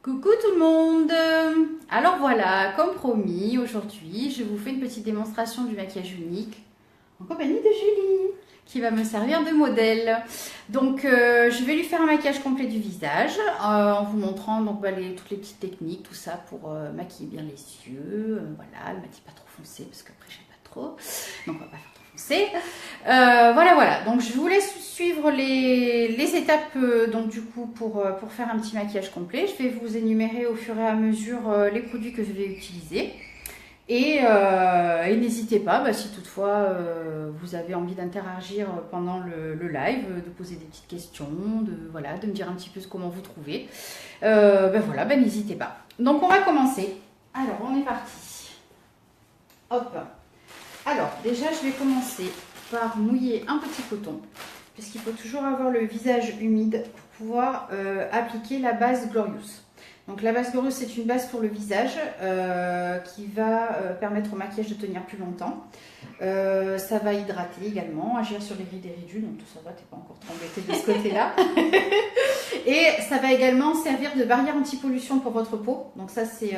Coucou tout le monde! Alors voilà, comme promis, aujourd'hui je vous fais une petite démonstration du maquillage unique en compagnie de Julie qui va me servir de modèle. Donc je vais lui faire un maquillage complet du visage en vous montrant donc, toutes les petites techniques, tout ça pour maquiller bien les yeux. Voilà, elle m'a dit pas trop foncé parce qu'après j'aime pas trop, donc on va pas faire trop foncé. Voilà, donc je vous laisse suivre les étapes donc du coup pour faire un petit maquillage complet. Je vais vous énumérer au fur et à mesure les produits que je vais utiliser. Et n'hésitez pas, si toutefois vous avez envie d'interagir pendant le live, de poser des petites questions, de me dire un petit peu comment vous trouvez. N'hésitez pas. Donc on va commencer. Alors on est parti. Hop. Alors déjà je vais commencer par mouiller un petit coton, puisqu'il faut toujours avoir le visage humide pour pouvoir appliquer la base Glorious. Donc la base Glorious, c'est une base pour le visage qui va permettre au maquillage de tenir plus longtemps. Ça va hydrater également, agir sur les rides et ridules, donc tout ça va, t'es pas encore trop embêté de ce côté-là. Et ça va également servir de barrière anti-pollution pour votre peau, donc ça c'est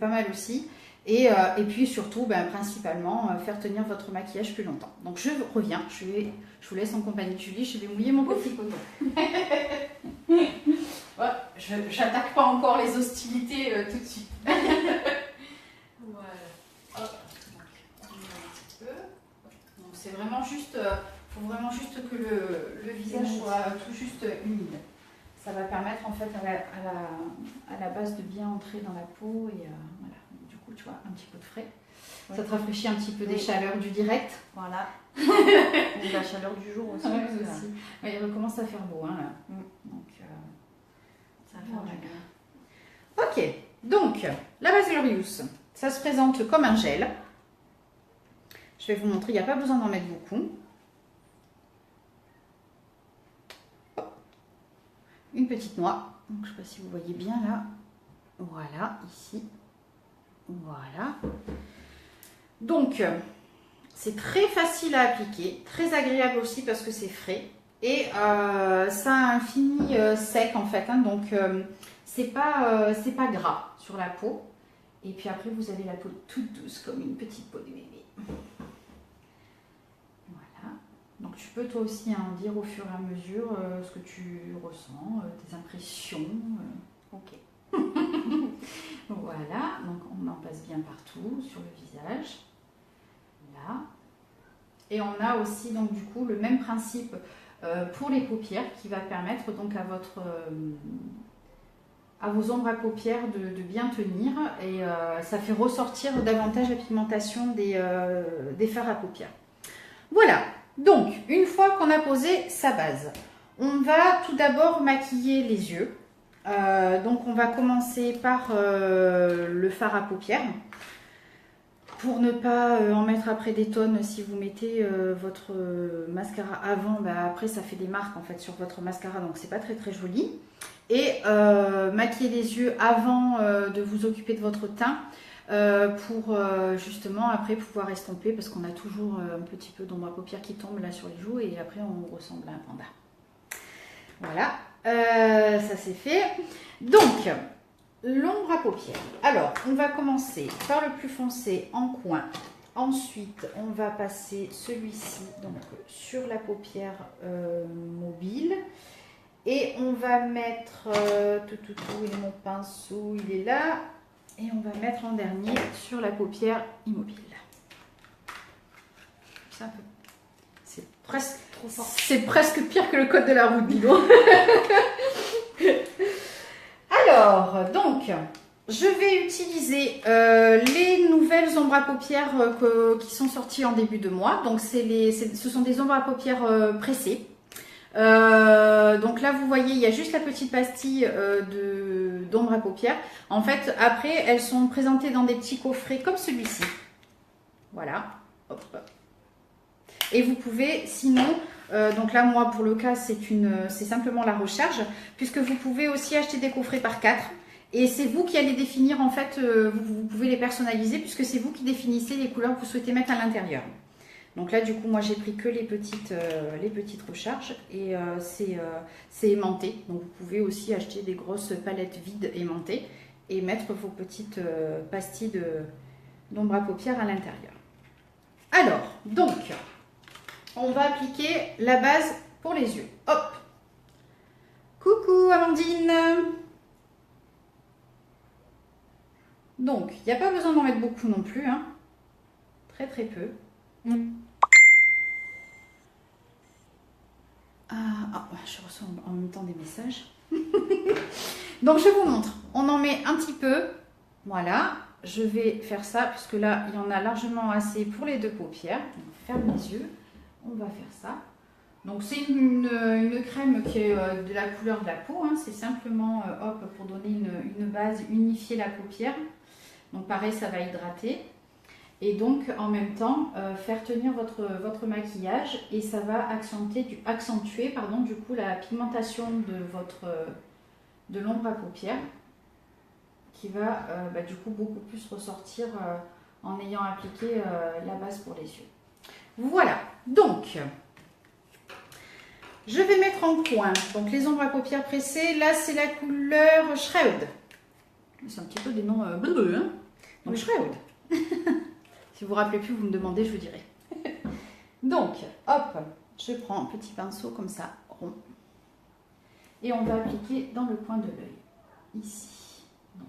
pas mal aussi. Et puis surtout, principalement, faire tenir votre maquillage plus longtemps. Donc je reviens, je vous laisse en compagnie de Julie, je vais mouiller mon petit coton. Je n'attaque pas encore les hostilités tout de suite. Voilà. Hop. Donc, on met un petit peu. Donc c'est vraiment juste, faut vraiment juste que le visage soit tout juste humide. Ça va permettre en fait à la base de bien entrer dans la peau et voilà. Du coup, tu vois, un petit peu de frais. Ouais. Ça te rafraîchit un petit peu des chaleurs du direct. Voilà. Et la chaleur du jour aussi. Ouais, aussi. Ouais, il recommence à faire beau, hein, là. Donc, ça va faire du bien. Ok, donc, la base Glorious, ça se présente comme un gel. Je vais vous montrer, il n'y a pas besoin d'en mettre beaucoup. Une petite noix, donc je ne sais pas si vous voyez bien là. Voilà, ici. Voilà. Donc, c'est très facile à appliquer, très agréable aussi parce que c'est frais. Et ça a un fini sec en fait, hein, donc c'est pas gras sur la peau. Et puis après vous avez la peau toute douce comme une petite peau de bébé. Voilà. Donc tu peux toi aussi dire au fur et à mesure ce que tu ressens, tes impressions. Ok. Voilà, donc on en passe bien partout sur le visage. Là. Et on a aussi donc du coup le même principe pour les paupières qui va permettre donc à vos ombres à paupières de bien tenir et ça fait ressortir davantage la pigmentation des fards à paupières. Voilà, donc une fois qu'on a posé sa base, on va tout d'abord maquiller les yeux. Donc on va commencer par le fard à paupières. Pour ne pas en mettre après des tonnes, si vous mettez votre mascara avant, après ça fait des marques en fait sur votre mascara, donc c'est pas très très joli. Et maquiller les yeux avant de vous occuper de votre teint pour justement après pouvoir estomper, parce qu'on a toujours un petit peu d'ombre à paupières qui tombe là sur les joues et après on ressemble à un panda. Voilà, ça c'est fait. Donc, l'ombre à paupières. Alors, on va commencer par le plus foncé en coin. Ensuite, on va passer celui-ci donc sur la paupière mobile. Et on va mettre il est mon pinceau, il est là. Et on va mettre en dernier sur la paupière immobile. C'est presque trop fort. C'est presque pire que le code de la route, dis donc. Alors, donc, je vais utiliser les nouvelles ombres à paupières qui sont sorties en début de mois. Donc, ce sont des ombres à paupières pressées. Donc là, vous voyez, il y a juste la petite pastille d'ombre à paupières. En fait, après, elles sont présentées dans des petits coffrets comme celui-ci. Voilà. Hop. Et vous pouvez, sinon... donc là, moi, pour le cas, c'est simplement la recharge, puisque vous pouvez aussi acheter des coffrets par 4. Et c'est vous qui allez définir, en fait, vous pouvez les personnaliser, puisque c'est vous qui définissez les couleurs que vous souhaitez mettre à l'intérieur. Donc là, du coup, moi, j'ai pris que les petites recharges et c'est aimanté. Donc vous pouvez aussi acheter des grosses palettes vides aimantées et mettre vos petites pastilles d'ombre à paupières à l'intérieur. Alors, donc, on va appliquer la base pour les yeux. Hop! Coucou Amandine! Donc, il n'y a pas besoin d'en mettre beaucoup non plus, hein. Très très peu. Je reçois en même temps des messages. Donc, je vous montre. On en met un petit peu. Voilà. Je vais faire ça, puisque là, il y en a largement assez pour les deux paupières. On ferme les yeux. On va faire ça. Donc, c'est une crème qui est de la couleur de la peau. Hein. C'est simplement, hop, pour donner une base, unifier la paupière. Donc, pareil, ça va hydrater. Et donc, en même temps, faire tenir votre maquillage et ça va accentuer du coup, la pigmentation de l'ombre à paupières qui va du coup beaucoup plus ressortir en ayant appliqué la base pour les yeux. Voilà, donc, je vais mettre en point donc, les ombres à paupières pressées. Là, c'est la couleur Shroud. C'est un petit peu des noms bleus, hein. Donc, Shroud. Si vous ne vous rappelez plus, vous me demandez, je vous dirai. Donc, hop, je prends un petit pinceau comme ça, rond. Et on va appliquer dans le coin de l'œil, ici. Donc,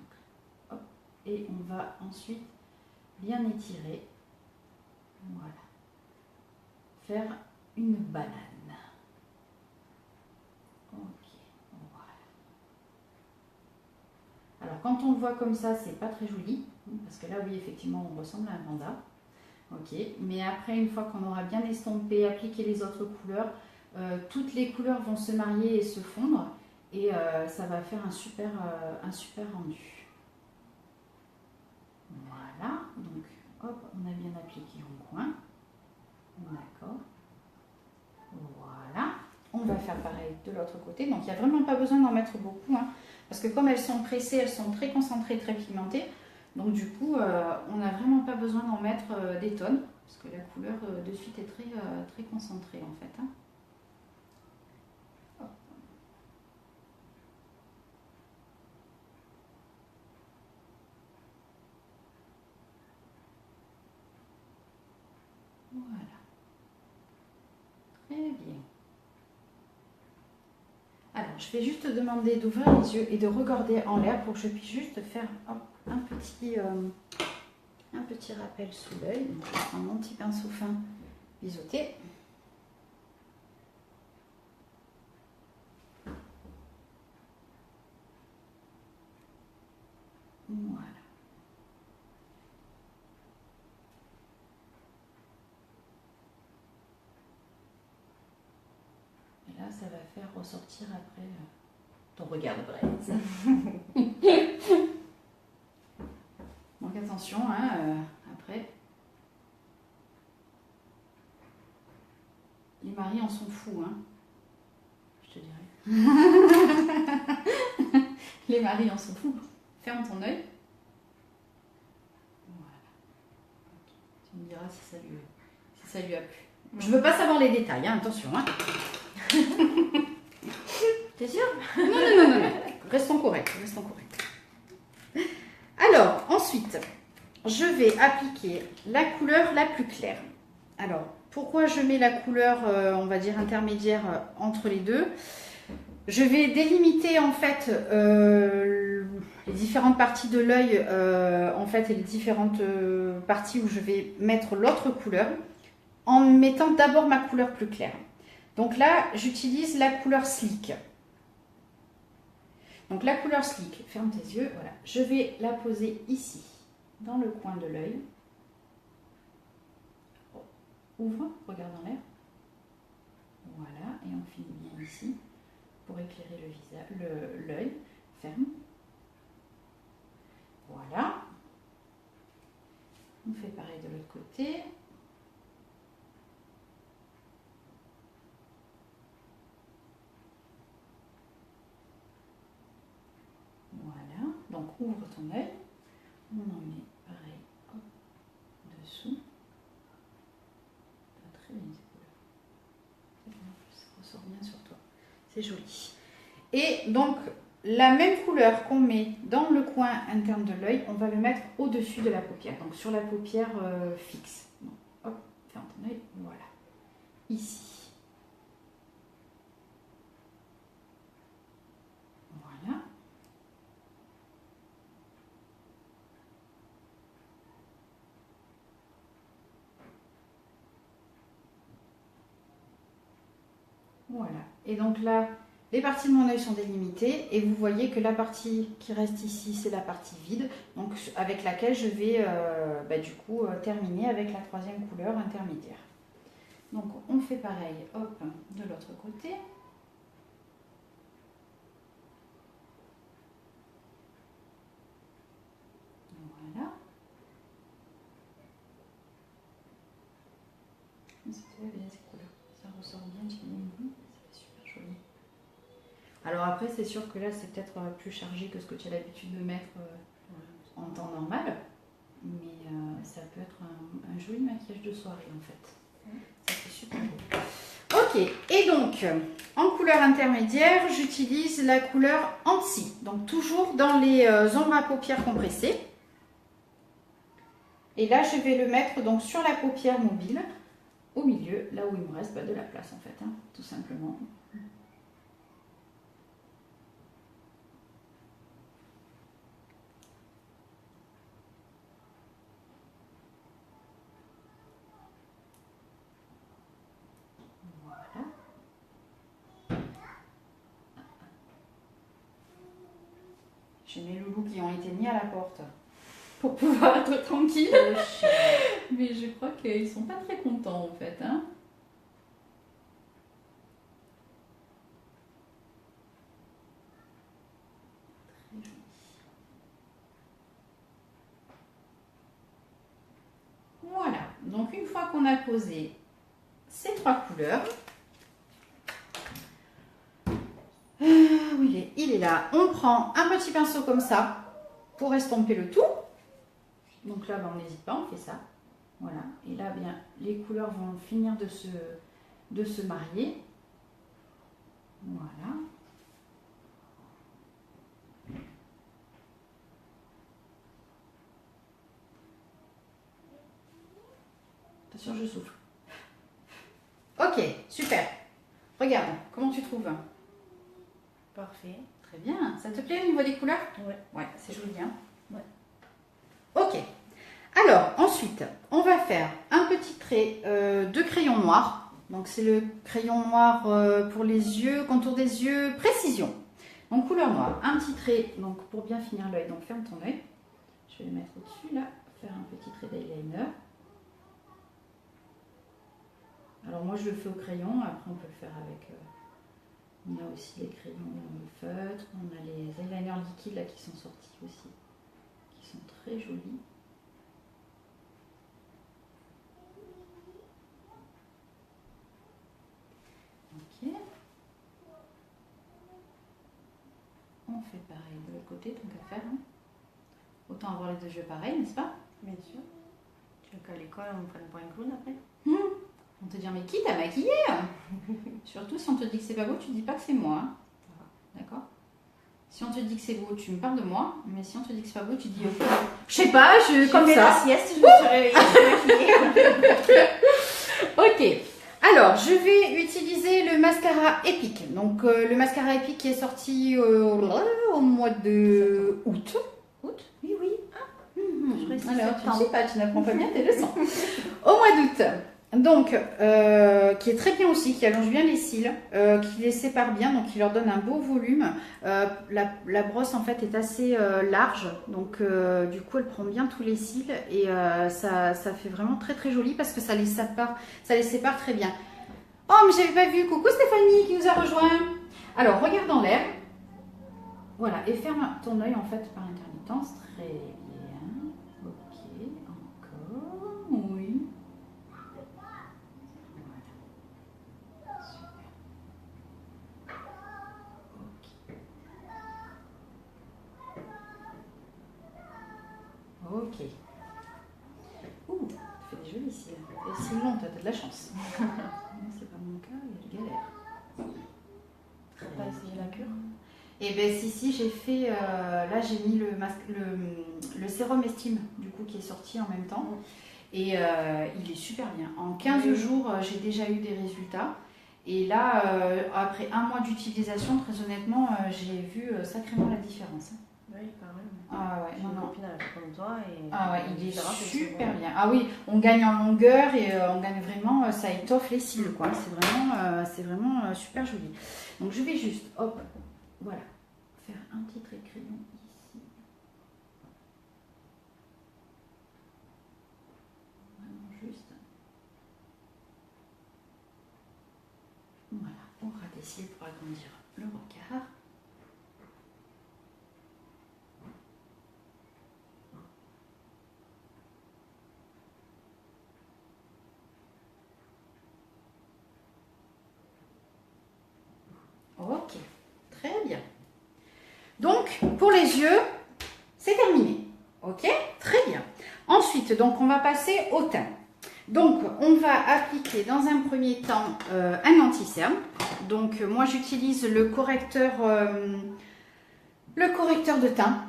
hop, et on va ensuite bien étirer. Voilà. Faire une banane. Ok, voilà. Alors, quand on le voit comme ça, c'est pas très joli. Parce que là, oui, effectivement, on ressemble à un panda. Ok, mais après, une fois qu'on aura bien estompé, appliqué les autres couleurs, toutes les couleurs vont se marier et se fondre. Et ça va faire un super rendu. Voilà, donc hop, on a bien appliqué en coin. D'accord. Voilà. On va faire pareil de l'autre côté. Donc, il n'y a vraiment pas besoin d'en mettre beaucoup. Hein, parce que comme elles sont pressées, elles sont très concentrées, très pigmentées. Donc du coup, on n'a vraiment pas besoin d'en mettre des tonnes, parce que la couleur de suite est très concentrée en fait. Hein. Voilà. Très bien. Alors, je vais juste te demander d'ouvrir les yeux et de regarder en l'air pour que je puisse juste faire un petit rappel sous l'œil. Je vais prendre mon petit pinceau fin biseauté. Voilà. Et là, ça va faire ressortir après ton regard de braise. Donc attention, hein, après. Les maris en sont fous, hein. Je te dirais. Les maris en sont fous. Ferme ton œil. Voilà. Tu me diras si ça lui a plu. Je veux pas savoir les détails, hein, attention. Hein. T'es sûre? Non. Restons corrects. Alors, ensuite, je vais appliquer la couleur la plus claire. Alors, pourquoi je mets la couleur, on va dire, intermédiaire entre les deux? Je vais délimiter, en fait, les différentes parties de l'œil, en fait, et les différentes parties où je vais mettre l'autre couleur, en mettant d'abord ma couleur plus claire. Donc là, j'utilise la couleur Sleek. Donc la couleur Sleek, ferme tes yeux, voilà. Je vais la poser ici, dans le coin de l'œil. Ouvre, regarde en l'air. Voilà, et on finit bien ici pour éclairer le visage, l'œil. Ferme. Voilà. On fait pareil de l'autre côté. Voilà, donc ouvre ton œil. On en met pareil hop, dessous. C'est joli. Et donc, la même couleur qu'on met dans le coin interne de l'œil, on va le mettre au-dessus de la paupière. Donc, sur la paupière fixe. Donc, hop, ferme ton œil. Voilà. Ici. Voilà. Voilà. Et donc là, les parties de mon œil sont délimitées et vous voyez que la partie qui reste ici, c'est la partie vide, donc avec laquelle je vais du coup terminer avec la troisième couleur intermédiaire. Donc on fait pareil, hop, de l'autre côté. Voilà. C'est bien ces couleurs, ça ressort bien, ça fait super joli. Alors après, c'est sûr que là, c'est peut-être plus chargé que ce que tu as l'habitude de mettre en temps normal, mais ça peut être un joli maquillage de soirée en fait. Ça fait super beau. Ok, et donc, en couleur intermédiaire, j'utilise la couleur Anti. Donc toujours dans les ombres à paupières compressées. Et là, je vais le mettre donc sur la paupière mobile, au milieu, là où il me reste de la place en fait, hein, tout simplement. Voilà. J'ai mes loulous qui ont été mis à la porte pour pouvoir être tranquille. Mais je crois qu'ils sont pas très contents en fait, hein. Très joli. Voilà, donc une fois qu'on a posé ces trois couleurs, où il est là. On prend un petit pinceau comme ça pour estomper le tout. Donc là, on n'hésite pas, on fait ça. Voilà, et là, bien, les couleurs vont finir de se marier. Voilà. Attention, je souffle. Ok, super. Regarde, comment tu trouves? Parfait. Très bien. Ça te plaît au niveau des couleurs? Ouais. Ouais, c'est joli, hein? Ouais. Ok. Alors, ensuite, on va faire un petit trait de crayon noir. Donc, c'est le crayon noir pour les yeux, contour des yeux, précision. Donc, couleur noire. Un petit trait donc, pour bien finir l'œil. Donc, ferme ton œil. Je vais le mettre au-dessus, là. Faire un petit trait d'eyeliner. Alors, moi, je le fais au crayon. Après, on peut le faire avec... on a aussi les crayons feutres. On a les eyeliners liquides, là, qui sont sortis aussi. Qui sont très jolis. Ok. On fait pareil de l'autre côté, tant qu'à faire. Hein. Autant avoir les deux yeux pareils, n'est-ce pas? Bien sûr. Tu veux qu'à l'école, on me prenne pour un clown après? On te dit, mais qui t'a maquillé? Surtout si on te dit que c'est pas beau, tu dis pas que c'est moi. Hein. D'accord? Si on te dit que c'est beau, tu me parles de moi. Mais si on te dit que c'est pas beau, tu dis, je sais pas, comme fait ça. la sieste, je me suis réveillée, je suis maquillée. Ok. Alors, je vais utiliser le mascara Epic. Donc, le mascara Epic qui est sorti au mois de août. Août? Oui, oui. Je reste Alors, tu ne septembre. sais pas, tu n'apprends pas bien tes leçons. Au mois d'août. Donc, qui est très bien aussi, qui allonge bien les cils, qui les sépare bien, donc qui leur donne un beau volume. La brosse, en fait, est assez large. Donc, du coup, elle prend bien tous les cils et ça fait vraiment très, très joli parce que ça les sépare très bien. Oh, mais j'avais pas vu. Coucou Stéphanie qui nous a rejoint. Alors, regarde dans l'air. Voilà, et ferme ton œil, en fait, par intermittence. Très bien. Ok, encore. Oui. Ok. Ouh, tu fais des jolis cils. Et cils longs, toi, t'as de la chance. Non, c'est pas mon cas, il y a de galère. Très T'as essayé la cure? Et ben si, j'ai fait, là j'ai mis le sérum Estime, du coup, qui est sorti en même temps. Et il est super bien. En 15 jours, j'ai déjà eu des résultats. Et là, après un mois d'utilisation, très honnêtement, j'ai vu sacrément la différence. Oui, quand même. Ah ouais, J'ai une copine elle fait comme toi. Et ah ouais, il est super bien. Ah oui, on gagne en longueur et on gagne vraiment, ça étoffe les cils, quoi. C'est vraiment super joli. Donc je vais juste, hop, voilà, faire un petit trait de crayon ici. Vraiment juste. Voilà, on aura des cils pour agrandir le regard. Ok, très bien. Donc, pour les yeux, c'est terminé. Ok, très bien. Ensuite, donc, on va passer au teint. Donc, on va appliquer dans un premier temps un anti-cerne. Donc, moi, j'utilise le correcteur de teint,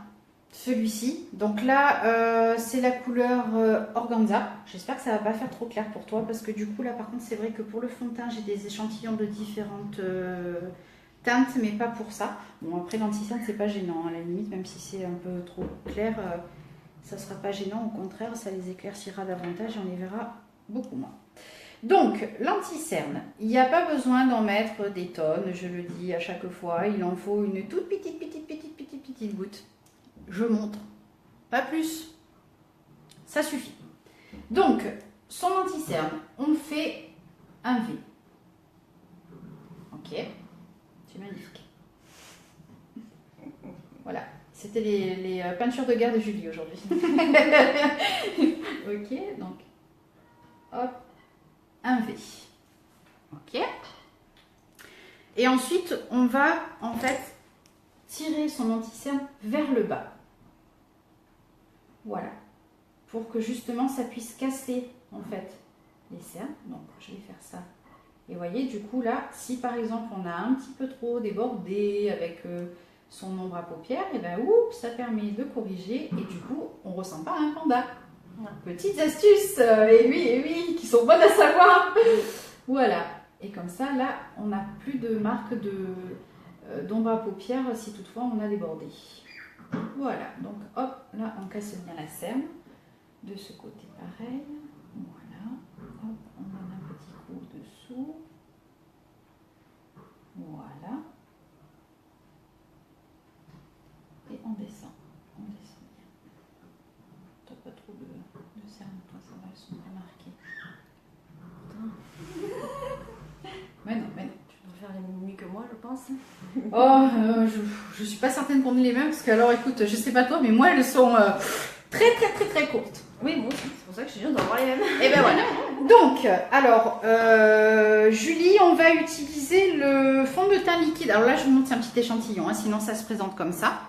celui-ci. Donc là, c'est la couleur Organza. J'espère que ça va pas faire trop clair pour toi parce que du coup, là, par contre, c'est vrai que pour le fond de teint, j'ai des échantillons de différentes teintes, mais pas pour ça. Bon, après, l'anti-cerne, c'est pas gênant. À la limite, même si c'est un peu trop clair, ça sera pas gênant. Au contraire, ça les éclaircira davantage et on les verra beaucoup moins. Donc, l'anti-cerne, il n'y a pas besoin d'en mettre des tonnes, je le dis à chaque fois. Il en faut une toute petite goutte. Je montre, pas plus. Ça suffit. Donc, son anti-cerne, on fait un V. Ok, c'est magnifique. Voilà, c'était les peintures de guerre de Julie aujourd'hui. Ok, donc, hop, un V. Ok. Et ensuite, on va en fait tirer son anti-cerne vers le bas. Voilà. Pour que justement ça puisse casser en fait les cernes. Donc je vais faire ça. Et vous voyez, du coup là, si par exemple on a un petit peu trop débordé avec son ombre à paupières, et ben oups, ça permet de corriger et du coup on ressent pas un panda. Petites astuces, et oui, qui sont bonnes à savoir. Voilà. Et comme ça, là, on n'a plus de marque d'ombre à paupières si toutefois on a débordé. Voilà. Donc hop, là on casse bien la cerne. De ce côté pareil. Voilà. Hop, on donne un petit coup dessous. Voilà. Et on descend. On descend bien. T'as pas trop de cernes, toi, ça va, elles sont bien marquées. Mais non. Tu dois faire les mêmes nuits que moi, je pense. Oh, je suis pas certaine qu'on ait les mêmes, parce que alors écoute, je sais pas toi, mais moi elles sont très courtes. Oui, moi aussi, c'est pour ça que je suis sûre d'avoir les mêmes. Et ben voilà. Donc, alors, Julie, on va utiliser le fond de teint liquide. Alors là, je vous montre, c'est un petit échantillon, hein, sinon ça se présente comme ça.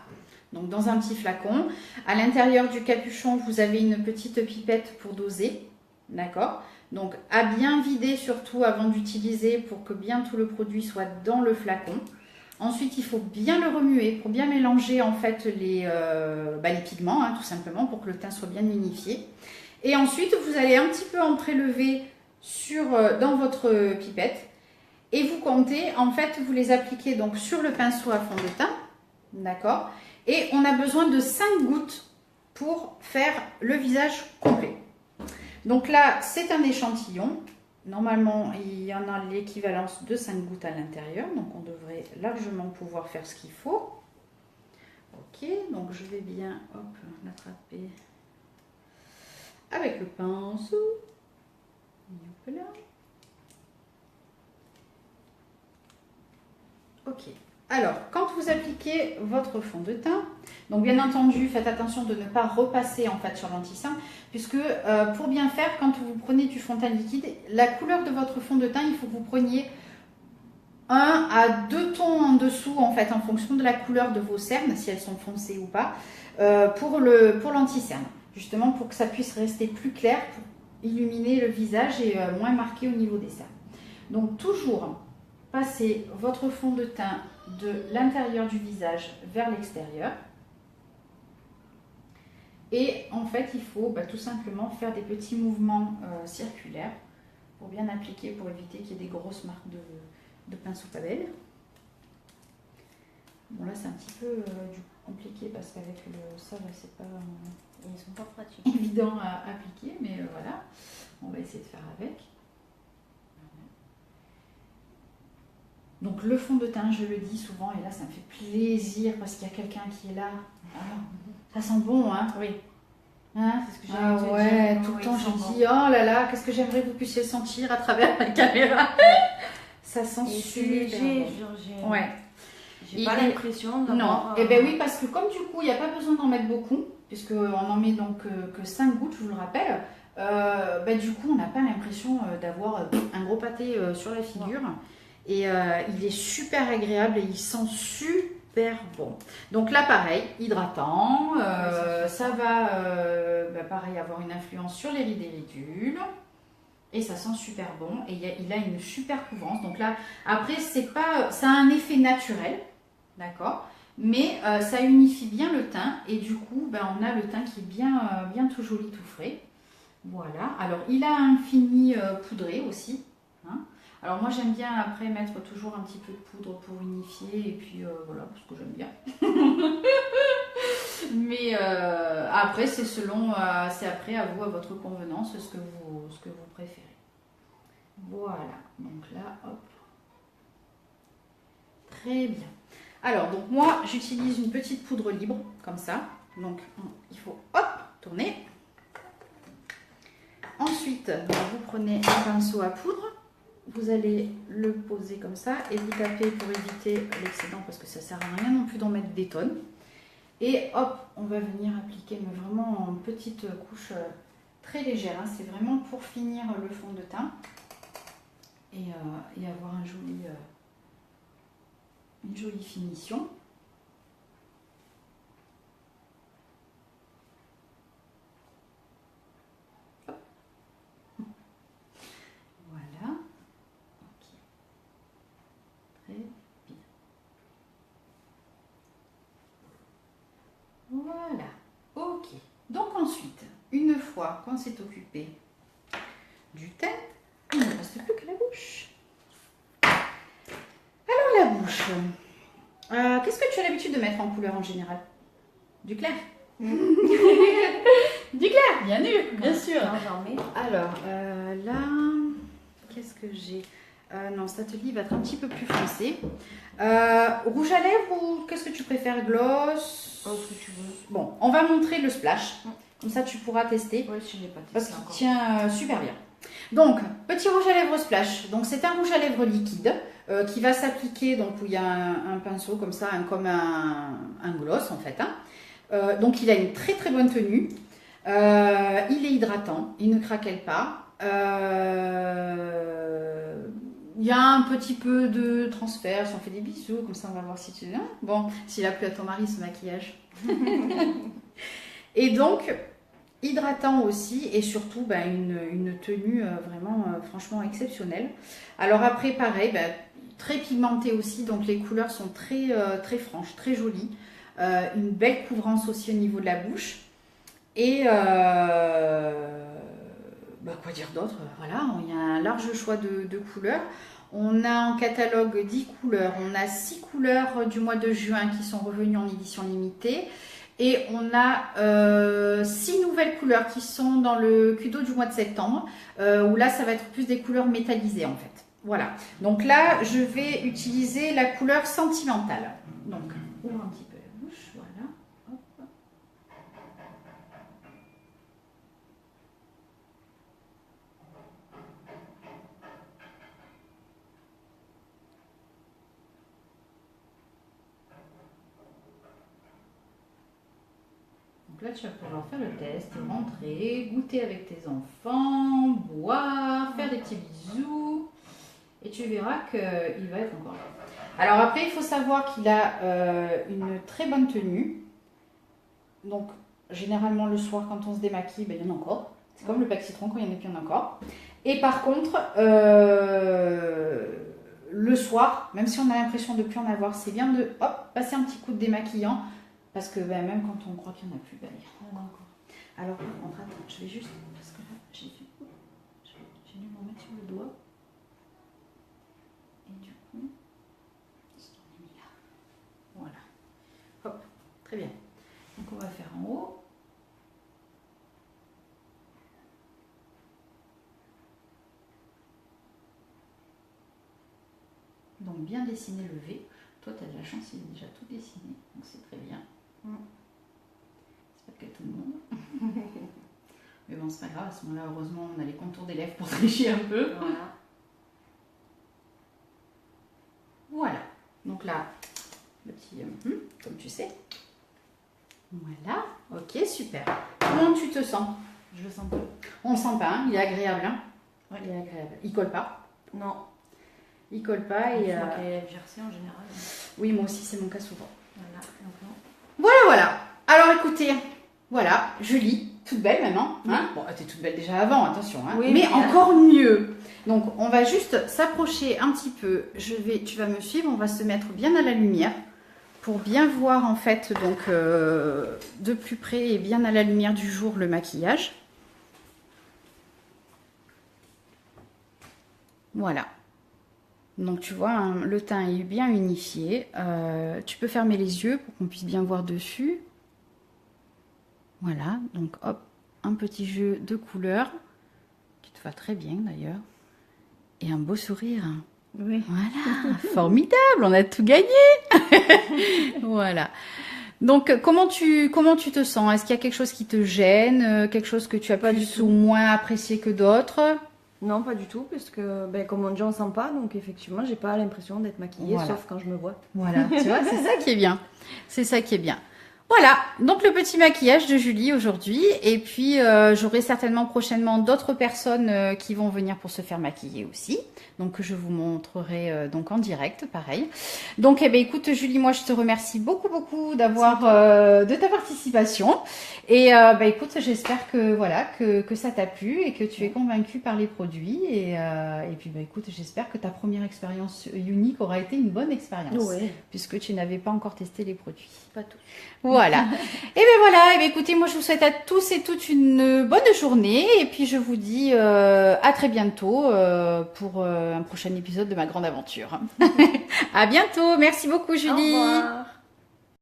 Donc, dans un petit flacon. À l'intérieur du capuchon, vous avez une petite pipette pour doser. D'accord? Donc, à bien vider surtout avant d'utiliser pour que bien tout le produit soit dans le flacon. Ensuite, il faut bien le remuer pour bien mélanger en fait les pigments, hein, tout simplement, pour que le teint soit bien unifié. Et ensuite, vous allez un petit peu en prélever dans votre pipette et vous comptez, en fait, vous les appliquez donc sur le pinceau à fond de teint, d'accord? Et on a besoin de 5 gouttes pour faire le visage complet. Donc là, c'est un échantillon. Normalement, il y en a l'équivalence de 5 gouttes à l'intérieur, donc on devrait largement pouvoir faire ce qu'il faut. Ok, donc je vais bien l'attraper avec le pinceau. Hop là. Ok. Alors, quand vous appliquez votre fond de teint, donc bien entendu, faites attention de ne pas repasser en fait sur l'anti-cerne, puisque pour bien faire, quand vous prenez du fond de teint liquide, la couleur de votre fond de teint, il faut que vous preniez 1 à 2 tons en dessous, en fait, en fonction de la couleur de vos cernes, si elles sont foncées ou pas, pour l'anti-cerne. Justement, pour que ça puisse rester plus clair, pour illuminer le visage et moins marqué au niveau des cernes. Donc, toujours passer votre fond de teint de l'intérieur du visage vers l'extérieur. Et en fait, il faut tout simplement faire des petits mouvements circulaires pour bien appliquer, pour éviter qu'il y ait des grosses marques de pinceau Pabel. Bon, là, c'est un petit peu compliqué parce qu'avec le ça, c'est pas Ils sont pas pratiques. évident à appliquer, mais voilà, on va essayer de faire avec. Donc le fond de teint, je le dis souvent, et là ça me fait plaisir parce qu'il y a quelqu'un qui est là. Ah, ça sent bon, hein? Oui. Hein? C'est ce que j'allais te Ouais, dire. tout le Oui, temps ça je sent dis, oh là là, qu'est-ce que j'aimerais que vous puissiez sentir à travers la caméra. Ça sent Et c'est super léger, bon. Ouais. J'ai pas l'impression Non, d'avoir... et ben oui, parce que comme du coup, il n'y a pas besoin d'en mettre beaucoup, puisqu'on en met donc que 5 gouttes, je vous le rappelle, du coup, on n'a pas l'impression d'avoir un gros pâté sur la figure. Et il est super agréable et il sent super bon. Donc là, pareil, hydratant, ça va pareil avoir une influence sur les rides et ridules. Et ça sent super bon. Et il a une super couvrance. Donc là, après, c'est pas, ça a un effet naturel. D'accord, mais ça unifie bien le teint et du coup on a le teint qui est bien tout joli, tout frais. Voilà, alors il a un fini poudré aussi, hein. Alors moi j'aime bien après mettre toujours un petit peu de poudre pour unifier et puis voilà, parce que j'aime bien. Mais après c'est selon, c'est après à vous, à votre convenance, ce que vous préférez. Voilà, donc là hop, très bien. Alors, donc moi, j'utilise une petite poudre libre, comme ça. Donc, il faut, hop, tourner. Ensuite, vous prenez un pinceau à poudre. Vous allez le poser comme ça et vous tapez pour éviter l'excédent parce que ça ne sert à rien non plus d'en mettre des tonnes. Et hop, on va venir appliquer mais vraiment en petite couche très légère. Hein. C'est vraiment pour finir le fond de teint et avoir un joli... une jolie finition. Hop. Voilà. Ok. Très bien. Voilà. Ok. Donc ensuite, une fois qu'on s'est occupé du teint, il ne reste plus que la bouche. La bouche. Qu'est-ce que tu as l'habitude de mettre en couleur en général? Du clair. Du clair, bien sûr. J'en mets. Alors, là, qu'est-ce que j'ai? Non, cet atelier va être un petit peu plus foncé. Rouge à lèvres ou qu'est-ce que tu préfères? Gloss? Ce que tu veux. Bon, on va montrer le splash. Comme ça, tu pourras tester. Oui, je l'ai pas testé Parce qu'il encore. tient super bien. Donc, petit rouge à lèvres splash. Donc, c'est un rouge à lèvres liquide qui va s'appliquer, donc où il y a un pinceau comme ça, comme un gloss en fait. Hein. Donc, il a une très très bonne tenue. Il est hydratant, il ne craquelle pas. Il y a un petit peu de transfert, si on fait des bisous, comme ça on va voir si tu... Hein, bon, s'il a plu à ton mari ce maquillage. Et donc... hydratant aussi et surtout une tenue vraiment franchement exceptionnelle. Alors après pareil, très pigmenté aussi, donc les couleurs sont très, très franches, très jolies. Une belle couvrance aussi au niveau de la bouche. Et quoi dire d'autre? Voilà, il y a un large choix de couleurs. On a en catalogue 10 couleurs, on a 6 couleurs du mois de juin qui sont revenues en édition limitée. Et on a 6 nouvelles couleurs qui sont dans le Kudo du mois de septembre, où là, ça va être plus des couleurs métallisées en fait. Voilà. Donc là, je vais utiliser la couleur sentimentale. Donc, ouvre un petit peu la bouche, voilà. Hop. Donc là, tu vas pouvoir faire le test, rentrer, goûter avec tes enfants, boire, faire des petits bisous. Et tu verras qu'il va être encore là. Alors après, il faut savoir qu'il a une très bonne tenue. Donc, généralement, le soir, quand on se démaquille, il y en a encore. C'est comme le pack citron, quand il y en a plus, il y en a encore. Et par contre, le soir, même si on a l'impression de ne plus en avoir, c'est bien de passer un petit coup de démaquillant. Parce que même quand on croit qu'il n'y en a plus, il y en a encore. Alors, par contre, attends, je vais juste. Parce que là, j'ai dû m'en mettre sur le doigt. Et du coup, on est mis là. Voilà. Hop, très bien. Donc, on va faire en haut. Donc, bien dessiner le V. Toi, tu as de la chance, il est déjà tout dessiné. Donc, c'est très bien. C'est pas que tout le monde. Mais bon, c'est pas grave. À ce moment-là, heureusement, on a les contours des lèvres pour tricher un peu. Voilà. Voilà. Donc là, petit, comme tu sais. Voilà. Ok, super. Comment tu te sens? Je le sens pas. On le sent pas, hein, il est agréable. Hein, ouais, il est agréable. Il colle pas. Non. Il colle pas. Et, les lèvres gercées en général. oui, moi aussi, c'est mon cas souvent. Voilà. Donc, non. Voilà. Alors écoutez, voilà, Julie, toute belle maintenant. Hein, bon, elle était toute belle déjà avant, attention. Hein, oui, mais encore mieux. Donc on va juste s'approcher un petit peu. Tu vas me suivre, on va se mettre bien à la lumière pour bien voir en fait donc de plus près et bien à la lumière du jour le maquillage. Voilà. Donc tu vois, hein, le teint est bien unifié. Tu peux fermer les yeux pour qu'on puisse bien voir dessus. Voilà, donc hop, un petit jeu de couleurs qui te va très bien d'ailleurs. Et un beau sourire. Oui. Voilà, formidable, on a tout gagné. Voilà. Donc comment tu te sens? Est-ce qu'il y a quelque chose qui te gêne? Quelque chose que tu as plus ou moins apprécié que d'autres? Non, pas du tout, parce que comme on dit, on sent pas, donc effectivement, j'ai pas l'impression d'être maquillée, voilà. sauf quand je me vois. Voilà, tu vois, c'est ça qui est bien. C'est ça qui est bien. Voilà, donc le petit maquillage de Julie aujourd'hui. Et puis, j'aurai certainement prochainement d'autres personnes qui vont venir pour se faire maquiller aussi. Donc, je vous montrerai donc en direct, pareil. Donc, eh bien, écoute, Julie, moi, je te remercie beaucoup, beaucoup d'avoir de ta participation. Et écoute, j'espère que voilà que ça t'a plu et que tu es convaincue par les produits. Et puis, écoute, j'espère que ta première expérience unique aura été une bonne expérience. Oui. Puisque tu n'avais pas encore testé les produits. Pas tout. Voilà. Et bien voilà, et bien écoutez, moi je vous souhaite à tous et toutes une bonne journée et puis je vous dis à très bientôt pour un prochain épisode de ma grande aventure. À bientôt, merci beaucoup Julie. Au revoir.